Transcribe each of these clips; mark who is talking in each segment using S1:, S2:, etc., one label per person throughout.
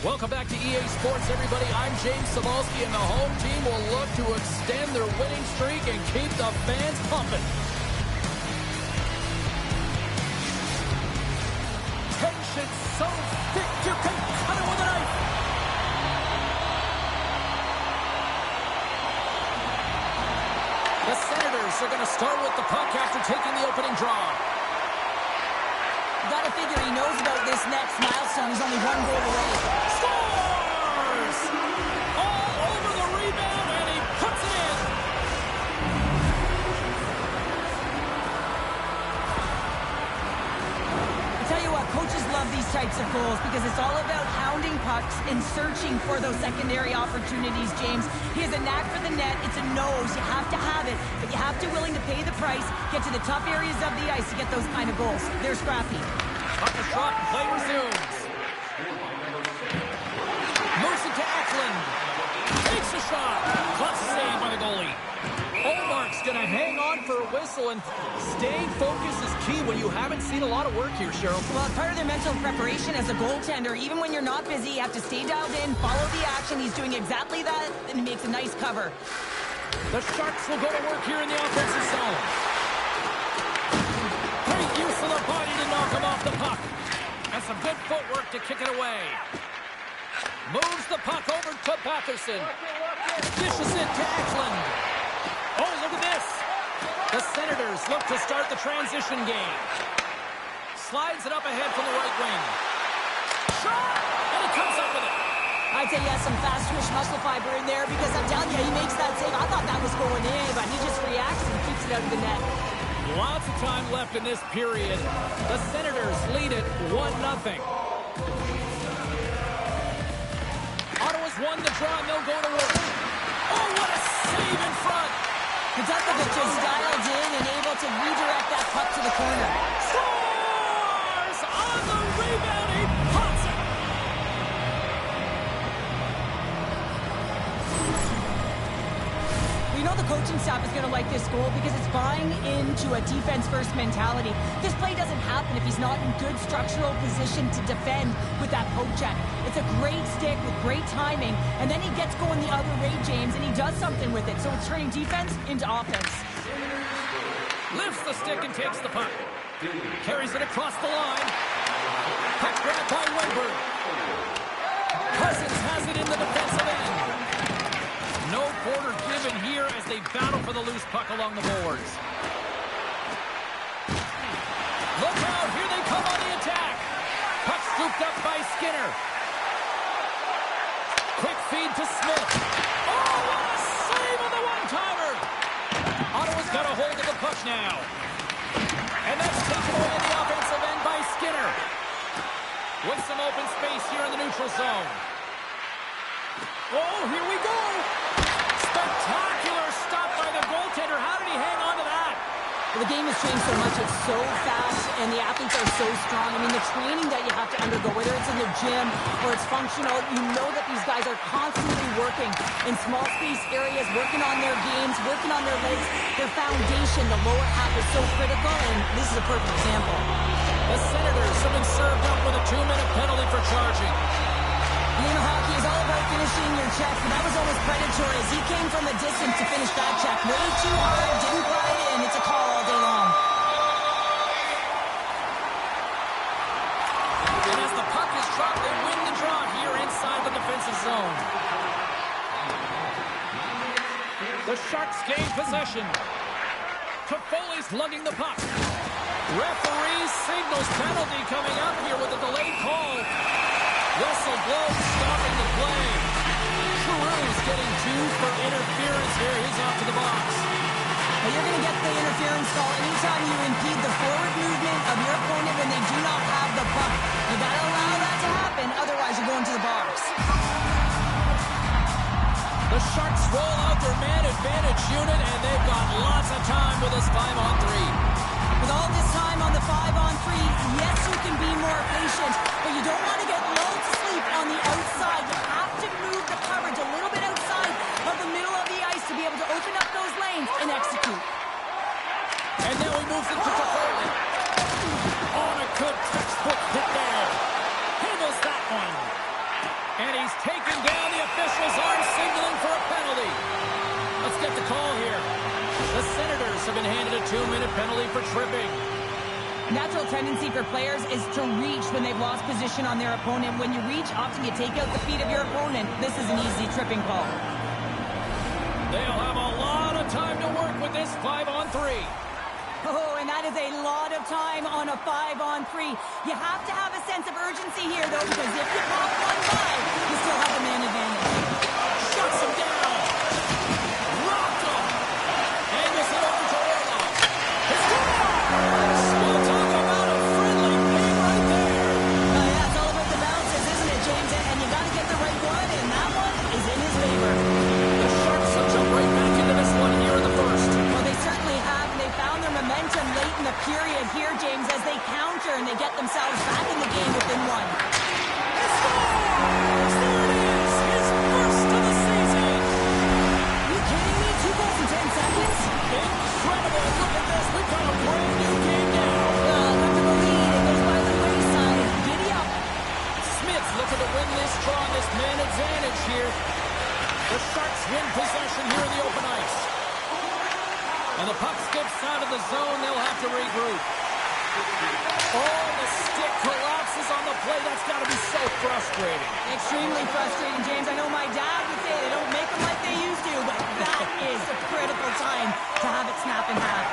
S1: Welcome back to EA Sports, everybody. I'm James Cebulski, and the home team will look to extend their winning streak and keep the fans pumping. Tension so thick you can cut it with a knife. The Senators are going to start with the puck after taking the opening draw.
S2: You gotta figure he knows about this next milestone. He's only one goal away.
S1: Scores! All over the rebound, and he puts it in.
S2: I tell you what, coaches love these types of goals because it's all about hounding pucks and searching for those secondary opportunities, James. He has a knack for the net. It's a nose. You have to have it, but you have to willing to pay the price, get to the tough areas of the ice to get those kind of goals. They're scrappy.
S1: Up the shot, play resumes. Moves it to Eklund. Takes a shot. Clutch save by the goalie. Olmark's going to hang on for a whistle, and staying focused is key when you haven't seen a lot of work here, Cheryl.
S2: Well, part of their mental preparation as a goaltender, even when you're not busy, you have to stay dialed in, follow the action. He's doing exactly that, and he makes a nice cover.
S1: The Sharks will go to work here in the offensive zone. Great use of the body to knock him off the puck. And some good footwork to kick it away. Moves the puck over to Batherson. Dishes it to Eklund. Oh, look at this. The Senators look to start the transition game. Slides it up ahead from the right wing. Shot! And he comes up with it.
S2: I'd say he has some fast twitch muscle fiber in there because I'm telling you, he makes that save. I thought that was going in, but he just reacts and keeps it out of the net.
S1: Lots of time left in this period. The Senators lead it 1-0. Ottawa's won the draw, and they'll go to work. Oh, what a save in front!
S2: Nedeljkovic is dialed in and able to redirect that puck to the corner.
S1: Scores! On the rebound, he pops it!
S2: We know the coaching staff is going to like this goal because it's buying into a defense-first mentality. This play doesn't happen if he's not in good structural position to defend with that poke check. It's a great stick with great timing, and then he gets going the other way, James, and he does something with it. So it's turning defense into offense.
S1: Lifts the stick and takes the puck. Carries it across the line. Puck grabbed by Wenberg. Cousins has it in the defensive end. No quarter given here as they battle for the loose puck along the boards. Look out, here they come on the attack. Puck scooped up by Skinner. Quick feed to Smith. Oh, what a save on the one-timer. Ottawa's got a hold of the puck now. And that's taken away in the offensive end by Skinner. With some open space here in the neutral zone. Oh, here we go. Spectacular stop by the goaltender. How did he hang on to that?
S2: Well, the game has changed so much. It's so fast, and the athletes are so strong. I mean, the training that you have to undergo, whether it's in the gym or it's functional, you know that these guys are constantly working in small space areas, working on their games, working on their legs. Their foundation, the lower half, is so critical, and this is a perfect example.
S1: The Senators have been served up with a 2-minute penalty for charging.
S2: You know, hockey is all about finishing your checks, and that was almost predatory as he came from a distance to finish that check. Way too hard, didn't glide in. It's a call all day long.
S1: And as the puck is dropped, they win the draw here inside the defensive zone. The Sharks gain possession. Toffoli's lugging the puck. Referee signals penalty coming up here with a delayed call. Whistle blows, stopping the play. Giroux's getting 2 for interference here. He's off to the box.
S2: Well, you're going to get the interference call anytime you impede the forward movement of your opponent when they do not have the puck. You got to allow that to happen, otherwise you're going to the box.
S1: The Sharks roll out their man advantage unit, and they've got lots of time with this 5-on-3.
S2: With all this time on the 5-on-3, yes, you can be more patient, but you don't want to get lulled to sleep on the outside. You have to move the coverage a little bit outside of the middle of the ice to be able to open up those lanes and execute.
S1: And now he moves it to Toffoli. On a good textbook hit there. Handles that one. Sharks have been handed a 2-minute penalty for tripping.
S2: Natural tendency for players is to reach when they've lost position on their opponent. When you reach, often you take out the feet of your opponent. This is an easy tripping call.
S1: They'll have a lot of time to work with this 5-on-3.
S2: Oh, and that is a lot of time on a 5-on-3. You have to have a sense of urgency here, though, because if you pop one by, you still have the man advantage.
S1: Shuts him down. Rocked him. And this is over to Orlov. He scores! We'll talk about a friendly game right there.
S2: Yeah, it's all about the bounces, isn't it, James? And you got to get the right one, and that one is in his favor.
S1: The Sharks will jump right back into this one here in the first.
S2: Well, they certainly have, and they found their momentum late in the period here, James, as they counter and they get themselves back in the game within one.
S1: He scores! There it is! His first of the season!
S2: You kidding me? 2 goals in 10 seconds?
S1: Incredible! Look at this! We've got a brand new game now!
S2: Look at the lead. It goes by the wayside. Giddy up.
S1: Smith's looking to win this draw, this man advantage here. The Sharks win possession here in the open ice. And the puck skips out of the zone. They'll have to regroup. Oh, the stick collapses on the play. That's got to be so frustrating.
S2: Extremely frustrating, James. I know my dad would say they don't make them like they used to, but that is a critical time to have it snap in half.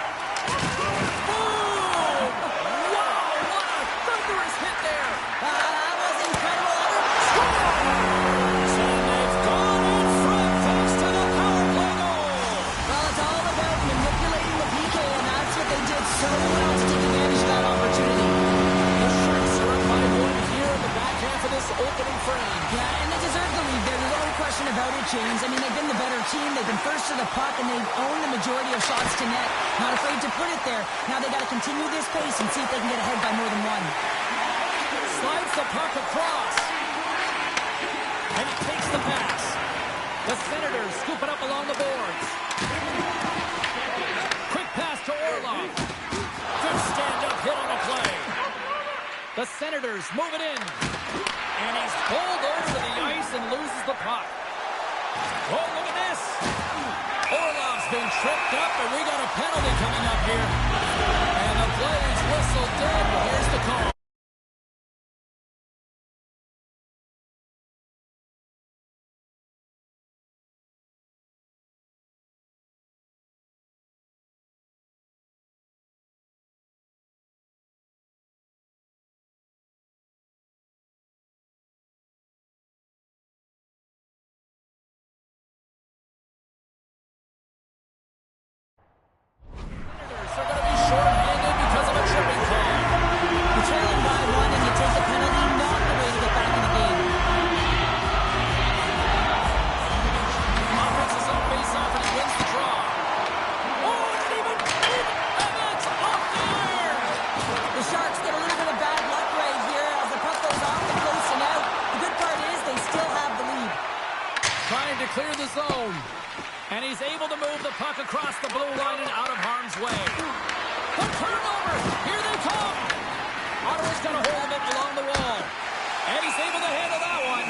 S1: Boom! Wow, what a thunderous hit there.
S2: That was incredible.
S1: Scores! And they've gone in front thanks to the power play goal.
S2: Well, it's all about manipulating the PK, and that's what they did so well to take advantage of that opportunity.
S1: The Sharks are up by 1 here in the back half of this opening frame.
S2: Yeah, and they deserve the lead there. There's no question about it, James. I mean, they've been the better team. They've been first to the puck, and they've owned the majority of shots to net. Not afraid to put it there. Now they got to continue this pace and see if they can get ahead by more than one.
S1: Slides the puck across. And he takes the pass. The Senators scoop it up along the boards. Quick pass to Orlov. Good stand-up hit on the play. The Senators move it in. And he's pulled over to the ice and loses the puck. Oh, look at this. Orlov's been tripped up, and we got a penalty coming up here. And the play is whistled dead, but here's the call. Are going to be short-handed because of a tripping call.
S2: You're trailing by one, and you take the penalty, not the way to get back in the game.
S1: Offense is on face-off, and he wins the draw. Oh, and even Evans off the iron.
S2: The Sharks get a little bit of bad luck right here as the puck goes off the post and out. The good part is they still have the lead.
S1: Trying to clear the zone. And he's able to move the puck across the blue line and out of harm's way. The turnover! Here they come! Ottawa's got a hold of it along the wall. And he's able to handle that one.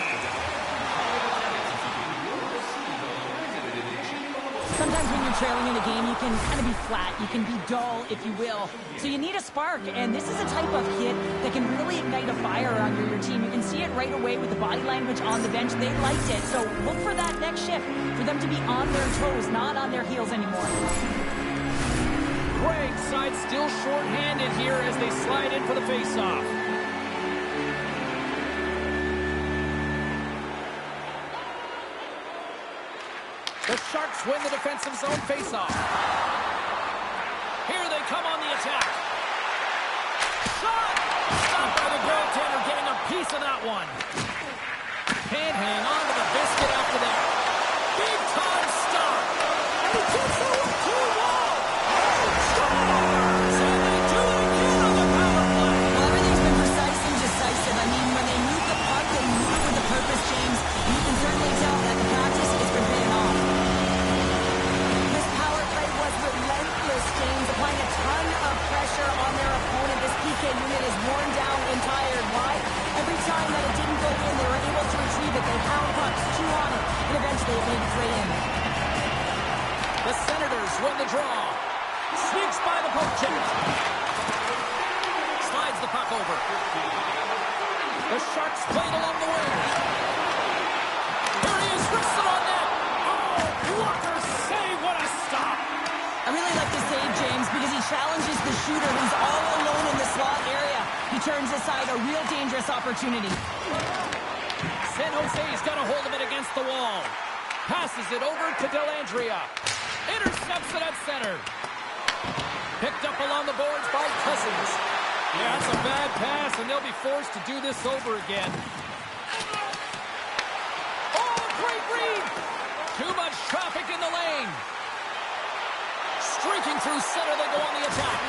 S2: Sometimes when you're trailing in a game, you can kind of be flat. You can be dull, if you will. So you need a spark, and this is a type of hit that can really ignite a fire on your team. You can see it right away with the body language on the bench. They liked it. So look for that next shift, for them to be on their toes, not on their heels anymore.
S1: Greg's side still short-handed here as they slide in for the face-off. The Sharks win the defensive zone face-off. Here they come on the attack. Shot! Stopped by the goaltender, getting a piece of that one. Can't hang on to the biscuit after that. Big-time stop. And he gets the 1-2-1. Scores! And they do it again on the power play.
S2: Well, everything's been precise and decisive. I mean, when they move the puck, they move it with a purpose, James. You can certainly tell that the practice has been paying off. This power play was relentless, James, applying a ton of pressure on their opponent. This PK unit is worn down and tired. Why? Every time that it didn't go in, they were able to retrieve it. They pound pucks, chew on it, and eventually it made its way in.
S1: The Senators win the draw. Sneaks by the poke check. Slides the puck over. The Sharks played along the wing. Here he is, wrists it on net. Oh, Walker save, what a stop.
S2: I really like the save, James, because he challenges the shooter who's all alone in the slot area. He turns aside a real dangerous opportunity.
S1: San Jose's got a hold of it against the wall. Passes it over to Dellandrea. Intercepts it at center. Picked up along the boards by Cousins. Yeah, that's a bad pass, and they'll be forced to do this over again. Oh, great read! Too much traffic in the lane. Streaking through center, they go on the attack.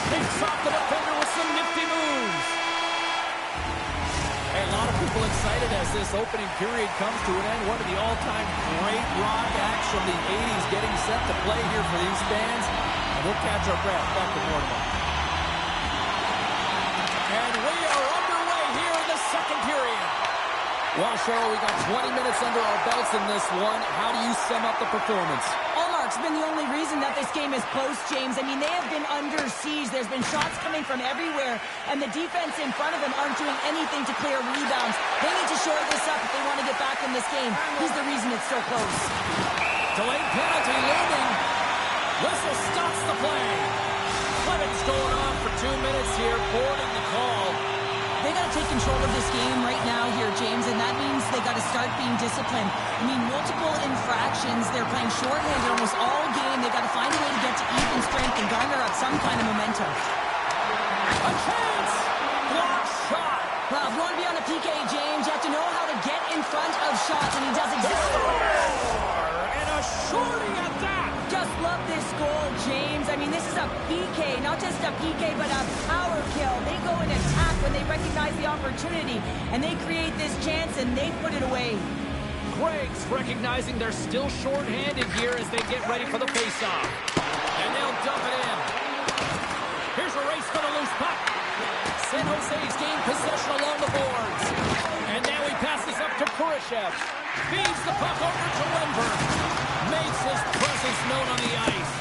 S1: Takes off the defender with some nifty moves. Hey, a lot of people excited as this opening period comes to an end. One of the all-time great rock acts from the 80s getting set to play here for these fans. And we'll catch our breath. Back to more tomorrow. And we are underway here in the second period. Well, Cheryl, we got 20 minutes under our belts in this one. How do you sum up the performance?
S2: Allmark's been the only reason that this game is close, James. I mean, they have been under siege. There's been shots coming from everywhere, and the defense in front of them aren't doing anything to clear rebounds. They need to shore this up if they want to get back in this game. He's the reason it's so close.
S1: Delayed penalty looming. Whistle stops the play. Clement's going on for 2 minutes here, boarding the call.
S2: They got to take control of this game right now here, James, and that means they got to start being disciplined. I mean, multiple infractions. They're playing shorthanded almost all game. They got to find a way to get to even strength and garner up some kind of momentum.
S1: A chance! Block shot!
S2: Well, if you want to be on a PK, James, you have to know how to get in front of shots, and he does exactly that.
S1: And a shorty at that!
S2: Just love this goal, James. I mean, this is a PK, not just a PK, but a power kill. They go and attack when they recognize the opportunity, and they create this chance, and they put it away.
S1: Greg's recognizing they're still shorthanded here as they get ready for the faceoff. And they'll dump it in. Here's a race for the loose puck. San Jose's gained possession along the boards. And now he passes up to Kurashev. Feeds the puck over to Wenberg. Makes his presence known on the ice.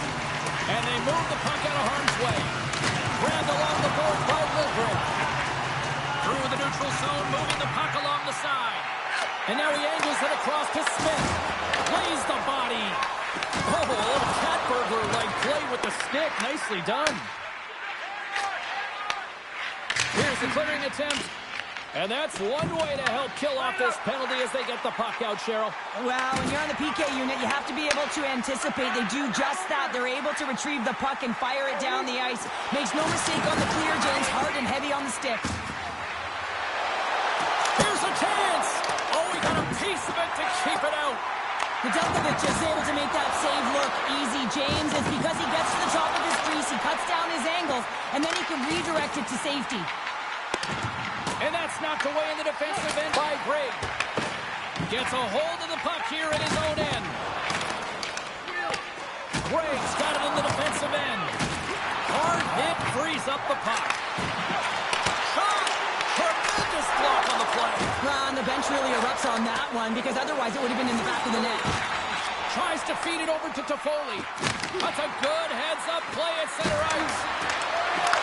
S1: And they move the puck out of harm's way. Grabbed along the board by Wilbur. Through the neutral zone, moving the puck along the side. And now he angles it across to Smith. Plays the body. Oh, a little cat burglar-like play with the stick. Nicely done. Here's the clearing attempt. And that's one way to help kill off this penalty as they get the puck out, Cheryl.
S2: Well, when you're on the PK unit, you have to be able to anticipate. They do just that. They're able to retrieve the puck and fire it down the ice. Makes no mistake on the clear, James. Hard and heavy on the stick.
S1: Here's a chance. Oh, he got a piece of it to keep it out.
S2: Nedeljkovic is able to make that save look easy, James. It's because he gets to the top of his crease, he cuts down his angles, and then he can redirect it to safety.
S1: And that's knocked away in the defensive end by Greg. Gets a hold of the puck here at his own end. Greg's got it in the defensive end. Hard hit, frees up the puck. Shot! Tremendous block on the play.
S2: Well, and the bench really erupts on that one, because otherwise it would have been in the back of the net.
S1: Tries to feed it over to Toffoli. That's a good heads-up play at center ice.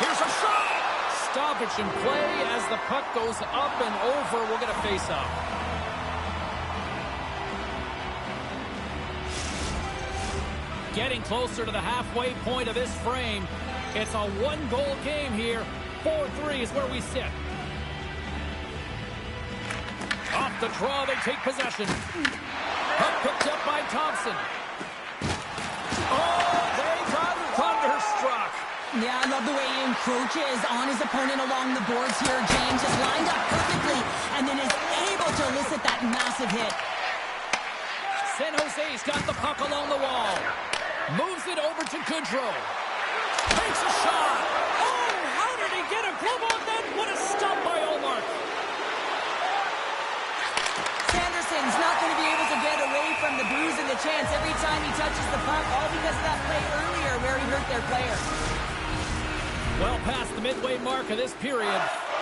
S1: Here's a shot! Stoppage in play as the puck goes up and over. We'll get a face-off. Getting closer to the halfway point of this frame. It's a one-goal game here. 4-3 is where we sit. Off the draw, they take possession. Puck picked up by Thompson. Oh, they got thunderstruck.
S2: Yeah, I love the way he encroaches on his opponent along the boards here. James just lined up perfectly and then is able to elicit that massive hit.
S1: San Jose's got the puck along the wall. Moves it over to Goodrow. Takes a shot. Oh, how did he get a glove on that? What a stop by Allmark.
S2: Sanderson's not going to be able to get away from the bruise and the chance every time he touches the puck, all because of that play earlier where he hurt their player.
S1: Well past the midway mark of this period,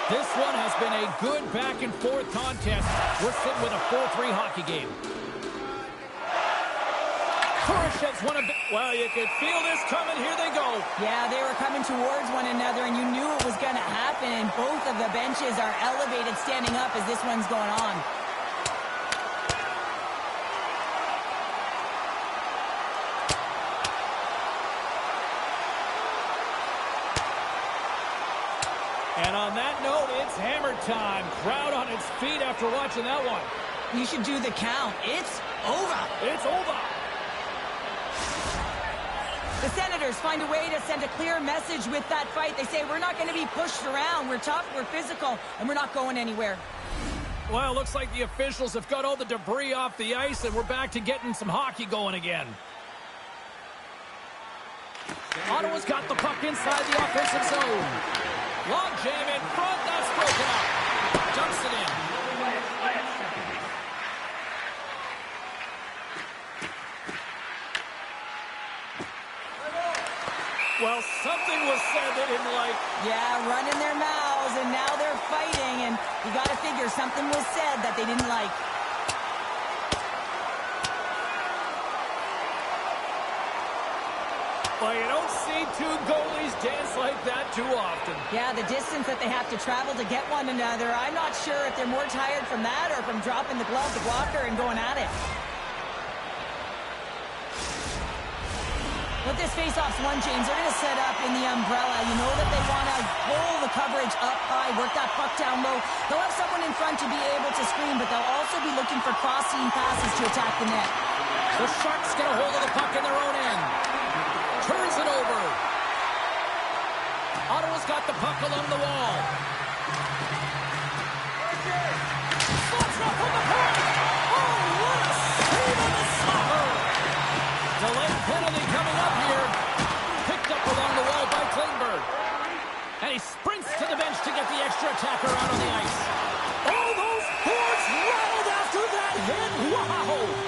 S1: this one has been a good back-and-forth contest. We're sitting with a 4-3 hockey game. Khrushchev's one of the... Well, you could feel this coming. Here they go.
S2: Yeah, they were coming towards one another, and you knew it was going to happen. And both of the benches are elevated, standing up as this one's going on.
S1: And on that note, it's hammer time. Crowd on its feet after watching that one.
S2: You should do the count. It's over.
S1: It's over.
S2: The Senators find a way to send a clear message with that fight. They say, we're not going to be pushed around. We're tough, we're physical, and we're not going anywhere.
S1: Well, it looks like the officials have got all the debris off the ice, and we're back to getting some hockey going again. Ottawa's got the puck inside the offensive zone. Long jam in front, that's broken up. Dumps it in. Well, something was said they didn't like.
S2: Yeah, running their mouths, and now they're fighting, and you got to figure something was said that they didn't like.
S1: Well, you don't see two goalies dance like that too often.
S2: Yeah, the distance that they have to travel to get one another, I'm not sure if they're more tired from that or from dropping the glove, the blocker, and going at it. With this face-off's one, James, they're going to set up in the umbrella. You know that they want to pull the coverage up high, work that puck down low. They'll have someone in front to be able to screen, but they'll also be looking for crossing passes to attack the net.
S1: The Sharks get a hold of the puck in their own end. Turns it over. Ottawa's got the puck along the wall. Slots up from the point. Oh, what a save on the stopper. Delayed penalty coming up here. Picked up along the wall by Klingberg. And he sprints to the bench to get the extra attacker out on the ice. Oh, those boards rattled after that hit. Wow.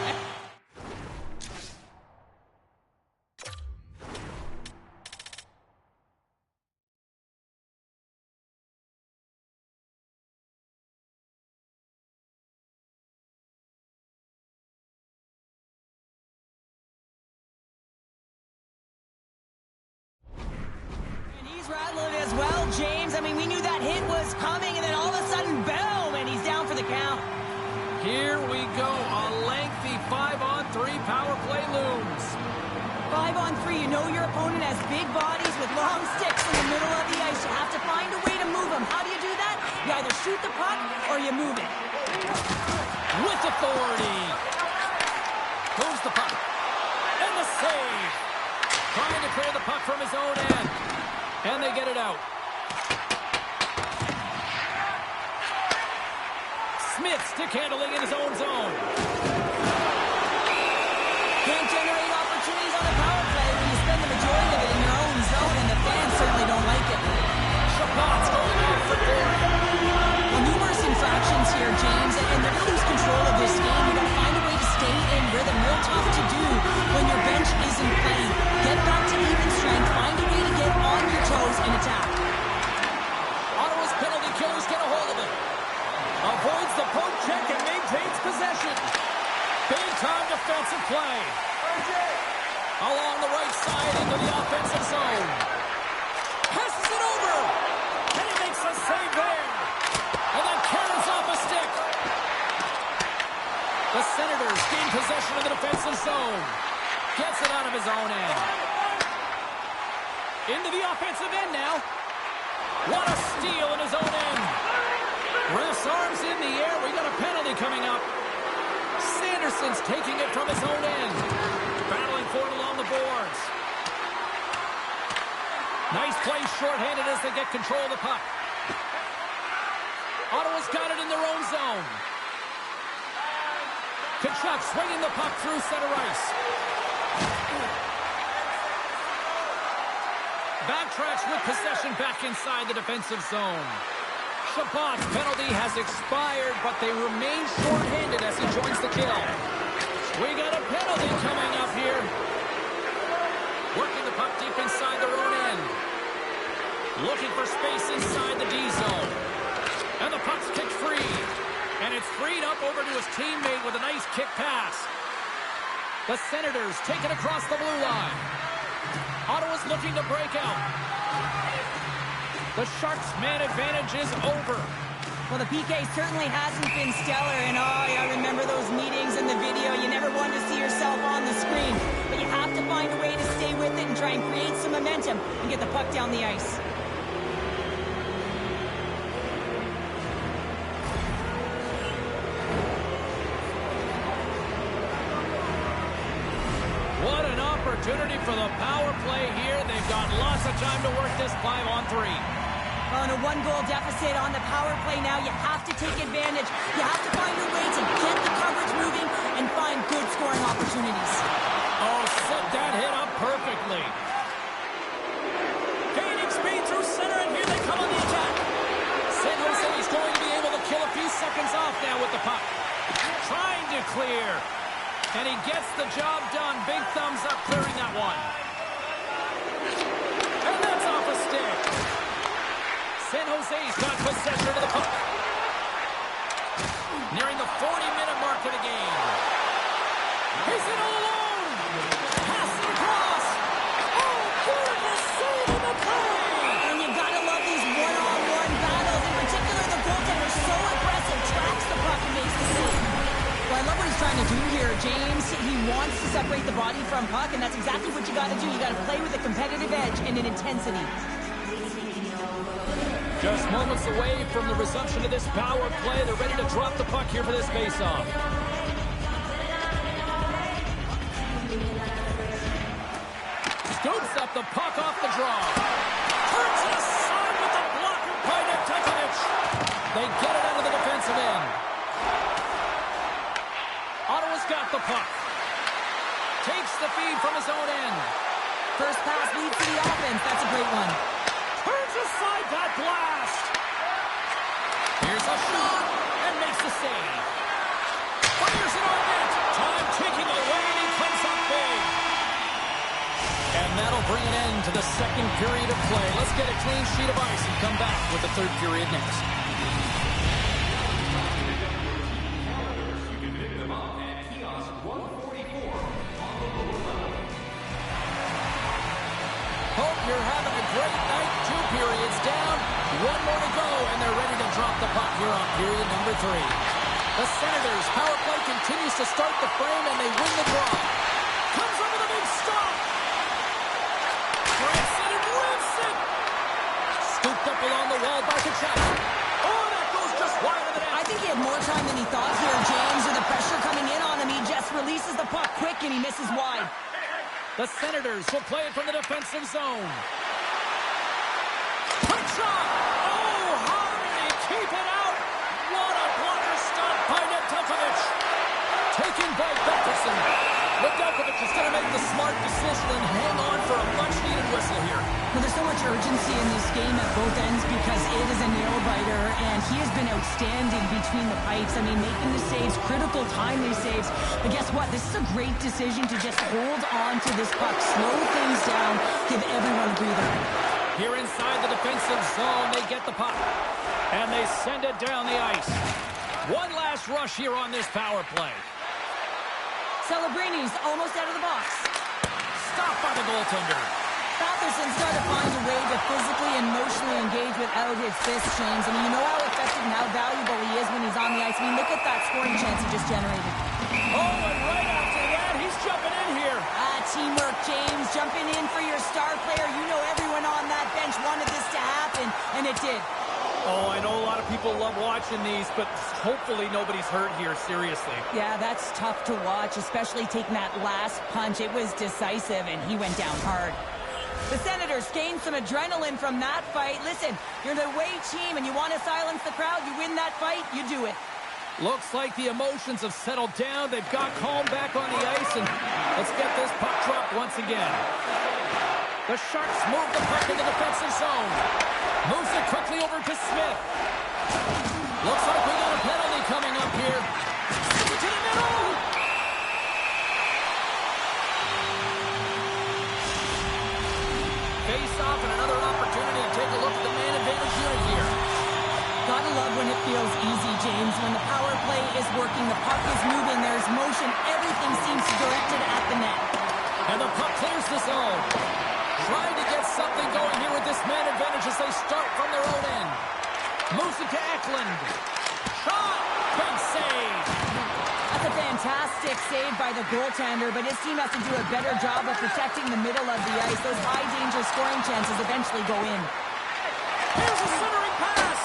S2: Rattled as well, James. I mean, we knew that hit was coming, and then all of a sudden, boom, and he's down for the count.
S1: Here we go. A lengthy 5-on-3 power play looms.
S2: 5-on-3, you know your opponent has big bodies with long sticks in the middle of the ice. You have to find a way to move them. How do you do that? You either shoot the puck or you move it.
S1: With authority. Moves the puck. And the save. Trying to clear the puck from his own end. And they get it out. Smith stick handling in his own zone.
S2: Can't generate opportunities on a power play when you spend the majority of it in your own zone, and the fans certainly don't like it.
S1: Chabot's going off for goal.
S2: Well, numerous infractions here, James, and they're going to lose control of this game. You got to find a way to stay in rhythm. Real tough to do when your bench isn't playing. Get back to even strength. Find a way to get on your toes and attack.
S1: Ottawa's penalty killers get a hold of it. Avoids the poke check and maintains possession. Big-time defensive play. Along the right side into the offensive zone. Passes it over. And he makes a save there. And then carries off a stick. The Senators gain possession of the defensive zone. Gets it out of his own end. Into the offensive end now. What a steal in his own end. Ref's arms in the air. We got a penalty coming up. Sanderson's taking it from his own end. Battling for it along the boards. Nice play shorthanded as they get control of the puck. Ottawa's got it in their own zone. Kachuk swinging the puck through center ice. Backtracks with possession back inside the defensive zone. Chabot's penalty has expired, but they remain shorthanded as he joins the kill. We got a penalty coming up here. Working the puck deep inside their own end. Looking for space inside the D zone. And the puck's kicked free. And it's freed up over to his teammate with a nice kick pass. The Senators take it across the blue line. Ottawa's looking to break out. The Sharks' man advantage is over.
S2: Well, the PK certainly hasn't been stellar, and I remember those meetings in the video. You never want to see yourself on the screen, but you have to find a way to stay with it and try and create some momentum and get the puck down the ice.
S1: What an opportunity for the power play here. They've got lots of time to work this 5-on-3.
S2: On a one-goal deficit on the power play now, you have to take advantage. You have to find a way to get the coverage moving and find good scoring opportunities.
S1: Oh, set that hit up perfectly. Gaining speed through center, and here they come on the attack. San Jose is going to be able to kill a few seconds off now with the puck. Trying to clear. And he gets the job done. Big thumbs up clearing that one. And that's off a stick. San Jose's got possession of the puck. Nearing the 40-minute mark of the game. He's in all alone. Pass it across. Oh, goodness, save in the play.
S2: And you gotta love these one-on-one battles. In particular, the goaltender so aggressive, tracks the puck and makes the save. Well, I love what he's trying to do here, James. He wants to separate the body from puck, and that's exactly what you gotta do. You gotta play with a competitive edge and an intensity.
S1: Just moments away from the resumption of this power play. They're ready to drop the puck here for this face-off. Scoops up the puck off the draw. Turns it aside with the blocker by Nedeljkovic. They get it out of the defensive end. Ottawa's got the puck. Takes the feed from his own end.
S2: First pass leads to the offense. That's a great one.
S1: Turns aside that blast. Here's a shot and makes the save. Fires it on net. Time ticking away and he comes up big. And that'll bring an end to the second period of play. Let's get a clean sheet of ice and come back with the third period next. Hope you're having a great night. 2 periods down. 1 more to go, and they're ready to drop the puck here on period number 3. The Senators' power play continues to start the frame, and they win the draw. Comes up with a big stop. Breaks it and rips it. Scooped up along the wall by Kachuk. Oh, that goes just wide of the net.
S2: I think he had more time than he thought here, James. With the pressure coming in on him, he just releases the puck quick, and he misses wide.
S1: The Senators will play it from the defensive zone. Quick shot! Oh, how did he keep it out? What a blocker stop by Nedeljkovic. Taken by Pettersson. Nedeljkovic is going to make the smart decision and hang on for a much-needed whistle here.
S2: Well, there's so much urgency in this game at both ends because it is a nail-biter, and he has been outstanding between the pipes. I mean, making the saves, critical timely saves. But guess what? This is a great decision to just hold on to this puck, slow things down, give everyone a breather.
S1: Here inside the defensive zone, they get the puck, and they send it down the ice. One last rush here on this power play.
S2: Celebrini's almost out of the box.
S1: Stopped by the goaltender.
S2: Patherson's got to find a way to physically and emotionally engage without his fist, James. I mean, you know how effective and how valuable he is when he's on the ice. I mean, look at that scoring chance he just generated.
S1: Oh, and right after that, he's jumping in here.
S2: Teamwork, James. Jumping in for your star player. You know everyone on that bench wanted this to happen, and it did.
S1: Oh, I know a lot of people love watching these, but hopefully nobody's hurt here, seriously.
S2: Yeah, that's tough to watch, especially taking that last punch. It was decisive, and he went down hard. The Senators gained some adrenaline from that fight. Listen, you're the away team, and you want to silence the crowd. You win that fight, you do it.
S1: Looks like the emotions have settled down. They've got calm back on the ice, and let's get this puck dropped once again. The Sharks move the puck in the defensive zone. Moves it quickly over to Smith. Looks like we got a penalty coming up here. To the middle. Face off and another opportunity to take a look at the man advantage unit here.
S2: Gotta love when it feels easy, James. When the power play is working, the puck is moving, there's motion, everything seems directed at the net.
S1: And the puck clears the zone. Trying to get something going here with this man advantage as they start from their own end. Moves it to Eklund. Shot! Big save!
S2: That's a fantastic save by the goaltender, but his team has to do a better job of protecting the middle of the ice. Those high-danger scoring chances eventually go in.
S1: Here's a centering pass!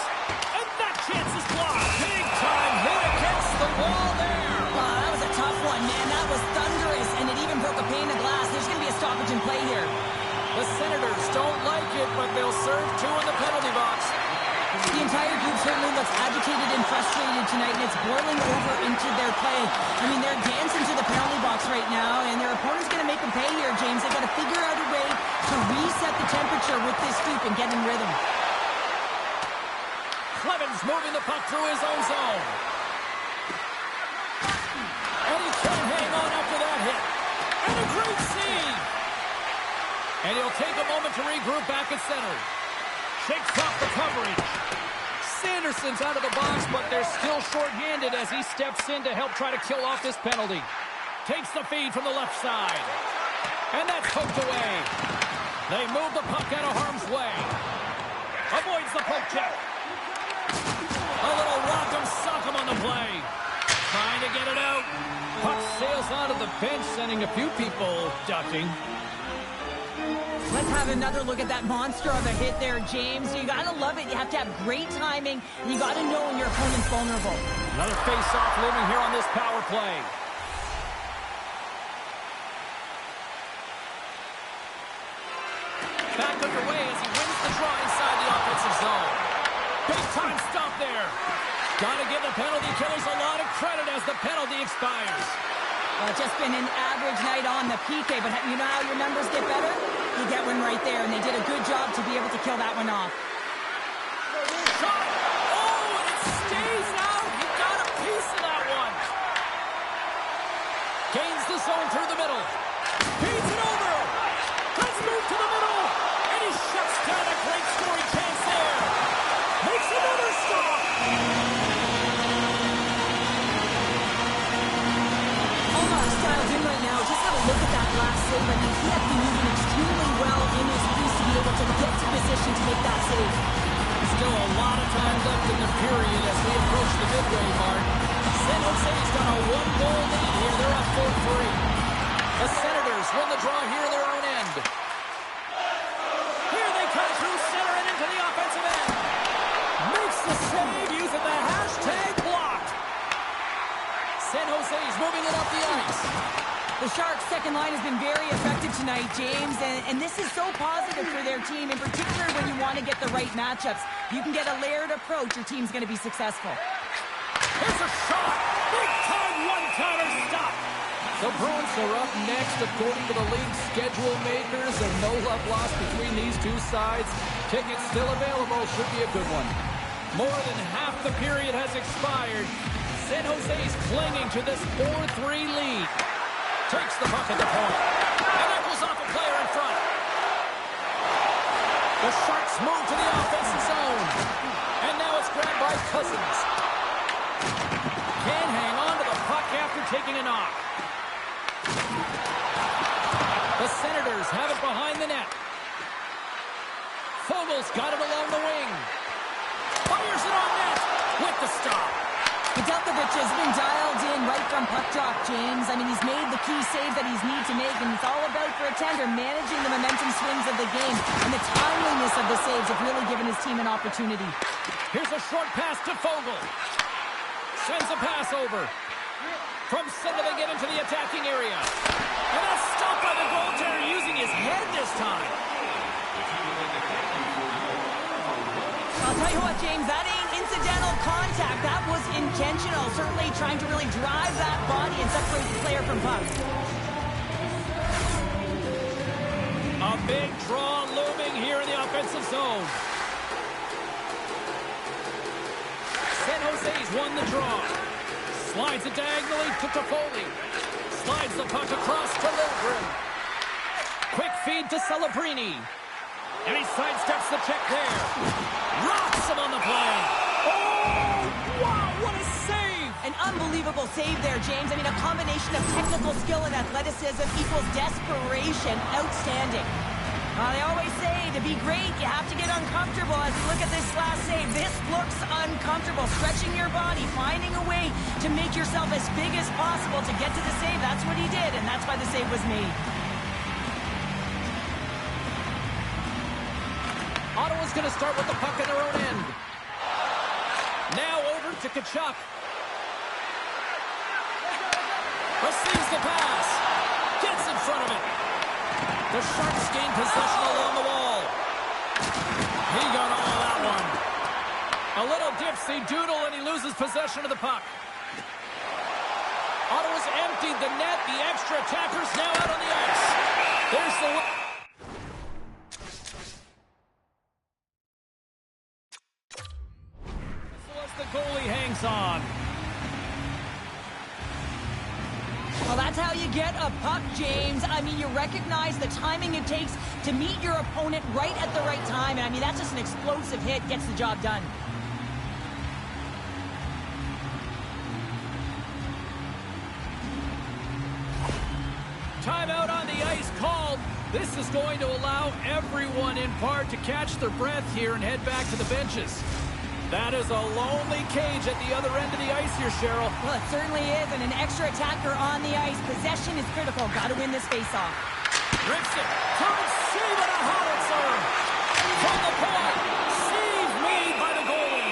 S1: And that chance is blocked! Big-time hit against the wall there!
S2: That was a tough one, man. That was thunderous, and it even broke a pane of glass. There's going to be a stoppage in play here.
S1: The Senators don't like it, but they'll serve two in the penalty box.
S2: The entire group certainly looks agitated and frustrated tonight, and it's boiling over into their play. I mean, they're dancing to the penalty box right now, and their opponent's going to make them pay here, James. They've got to figure out a way to reset the temperature with this group and get in rhythm.
S1: Clemens moving the puck through his own zone. And he can't hang on after that hit. And a great save! And he'll take a moment to regroup back at center. Shakes off the coverage. Sanderson's out of the box, but they're still short-handed as he steps in to help try to kill off this penalty. Takes the feed from the left side. And that's poked away. They move the puck out of harm's way. Avoids the poke check. A little rock'em sock'em on the play. Trying to get it out. Puck sails onto the bench, sending a few people ducking.
S2: Let's have another look at that monster of a hit there, James. You got to love it. You have to have great timing. And you got to know when your opponent's vulnerable.
S1: Another face-off looming here on this power play. Back underway as he wins the draw inside the offensive zone. Big-time stop there. Got to give the penalty killers a lot of credit as the penalty expires.
S2: Well, it's just been an average night on the PK, but you know how your numbers get better? You get one right there, and they did a good job to be able to kill that one off.
S1: Shot! Oh, and it stays out! He got a piece of that one! Gains the zone through the middle. Feeds it over! Let's move to the middle! And he shuts down a great scoring chance there! Makes another stop!
S2: Dialed in right now. Just have a look at that last save. I mean, he had been moving extremely well in his crease to be able to get to position to make that save.
S1: Still a lot of time left in the period as we approach the midway mark. San Jose's got a one-goal lead here. They're up 4-3. The Senators won the draw here in their own end. Here they come through center and into the offensive end. Makes the save using the hashtag blocked. San Jose's moving it up the ice.
S2: The Sharks' second line has been very effective tonight, James, and this is so positive for their team, in particular when you want to get the right matchups. You can get a layered approach, your team's going to be successful.
S1: Here's a shot! Big-time one-timer stop! The Bruins are up next according to the league schedule makers, and no love lost between these two sides. Tickets still available, should be a good one. More than half the period has expired. San Jose's clinging to this 4-3 lead. Takes the puck at the point. And knuckles off a player in front. The Sharks move to the offensive zone. And now it's grabbed by Cousins. Can't hang on to the puck after taking a knock. The Senators have it behind the net. Fogel's got it along the wing. Fires it on net with the stop.
S2: Nedeljkovic has been dialed in right from puck drop, James. I mean, he's made the key save that he's need to make, and it's all about, for a tender, managing the momentum swings of the game, and the timeliness of the saves have really given his team an opportunity.
S1: Here's a short pass to Fogel. Sends a pass over. From center, they get into the attacking area. And that's stopped by the goaltender using his head this time.
S2: I'll tell you what, James, that ain't incidental contact. That was intentional. Certainly trying to really drive that body and separate the player from puck.
S1: A big draw looming here in the offensive zone. San Jose's won the draw. Slides it diagonally to Toffoli. Slides the puck across to Lindgren. Quick feed to Celebrini. And he sidesteps the check there. Rocks him on the play. Oh, wow, what
S2: incredible save there, James. I mean, a combination of technical skill and athleticism equals desperation. Outstanding. They always say to be great, you have to get uncomfortable. As we look at this last save, this looks uncomfortable. Stretching your body, finding a way to make yourself as big as possible to get to the save. That's what he did, and that's why the save was made.
S1: Ottawa's going to start with the puck in their own end. Now over to Tkachuk. Receives the pass. Gets in front of it. The Sharks gain possession along the wall. He got all of that one. A little dipsy doodle and he loses possession of the puck. Ottawa's emptied the net. The extra attackers now out on the ice. There's the... The goalie hangs on.
S2: Well, that's how you get a puck, James. I mean, you recognize the timing it takes to meet your opponent right at the right time. And I mean, that's just an explosive hit, gets the job done.
S1: Timeout on the ice called. This is going to allow everyone in part to catch their breath here and head back to the benches. That is a lonely cage at the other end of the ice here, Cheryl.
S2: Well, it certainly is, and an extra attacker on the ice. Possession is critical. Got to win this faceoff.
S1: Rips it. Turns, save and a howitzer. From the point. Save made by the goalie.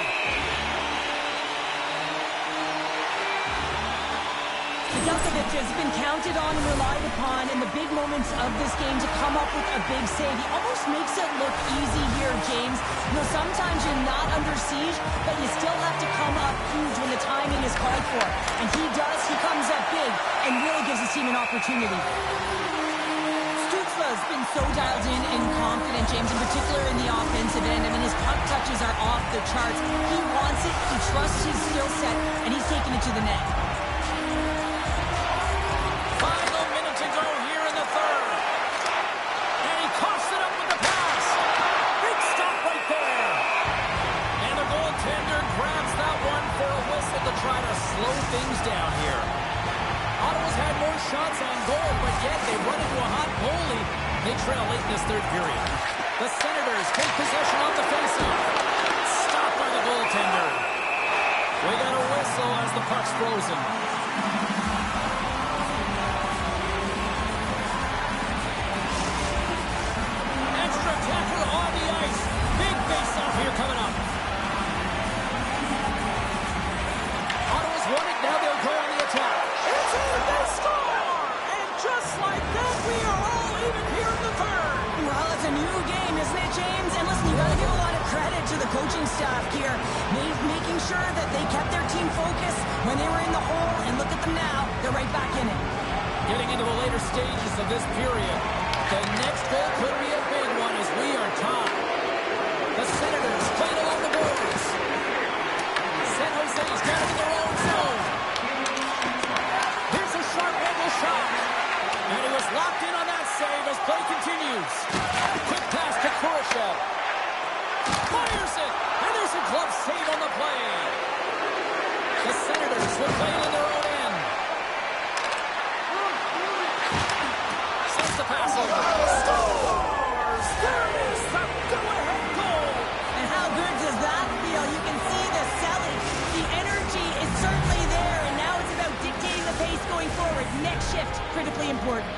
S2: Djokovic has been counted on and relied upon in the big moments of this game to come up with a big save. He almost makes it look easy here, James. You know, sometimes you're not under siege, but you still have to come up huge when the timing is called for. And he does. He comes up big and really gives his team an opportunity. Stutzla's been so dialed in and confident, James, in particular in the offensive end. I mean, his puck touches are off the charts. He wants it, he trusts his skill set, and he's taking it to the net.
S1: Final minute to go here in the third. And he coughs it up with the pass. Big stop right there. And the goaltender grabs that one for a whistle to try to slow things down here. Ottawa's had more shots on goal, but yet they run into a hot goalie. They trail late in this third period. The Senators take possession off the faceoff. Stopped by the goaltender. We got a whistle as the puck's frozen. Extra attacker on the ice. Big face-off here coming up. Ottawa's won it. Now they'll go on the attack. It's in, they score! And just like that, we are all even here in the third.
S2: Well, it's a new game, isn't it, James? And listen, you got to give a lot of credit to the coaching staff here, making sure that they kept their team focused when they were in the hole, and look at them now. They're right back in it.
S1: Getting into the later stages of this period, the next goal could be a big one as we are tied. The Senators playing along the boards. San Jose's got it in their own zone. Here's a sharp angle shot. And he was locked in on that save as play continues. Quick pass to Kurashev. Fires it. And there's a glove save on the play. The Senators will play it in their own end. Sends the pass over. Scores! There it is, the go-ahead goal.
S2: And how good does that feel? You can see the selling. The energy is certainly there, and now it's about dictating the pace going forward. Next shift, critically important.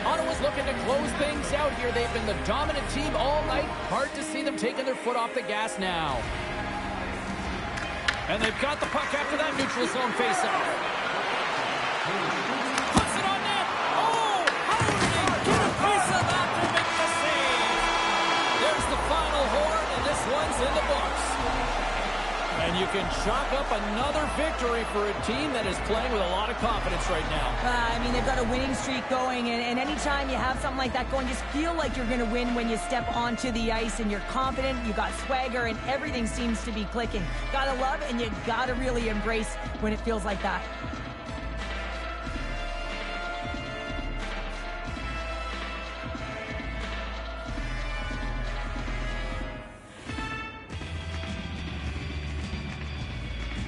S1: Ottawa's looking to close things out here. They've been the dominant team all night. Hard to see them taking their foot off the gas now. And they've got the puck after that neutral zone faceoff. Puts it on net. Oh, how did they get a piece of that to make the save? There's the final horn, and this one's in the books. And you can chalk up another victory for a team that is playing with a lot of confidence right now.
S2: I mean, they've got a winning streak going, and anytime you have something like that going, just feel like you're going to win when you step onto the ice, and you're confident, you got swagger, and everything seems to be clicking. Gotta love, and you gotta really embrace when it feels like that.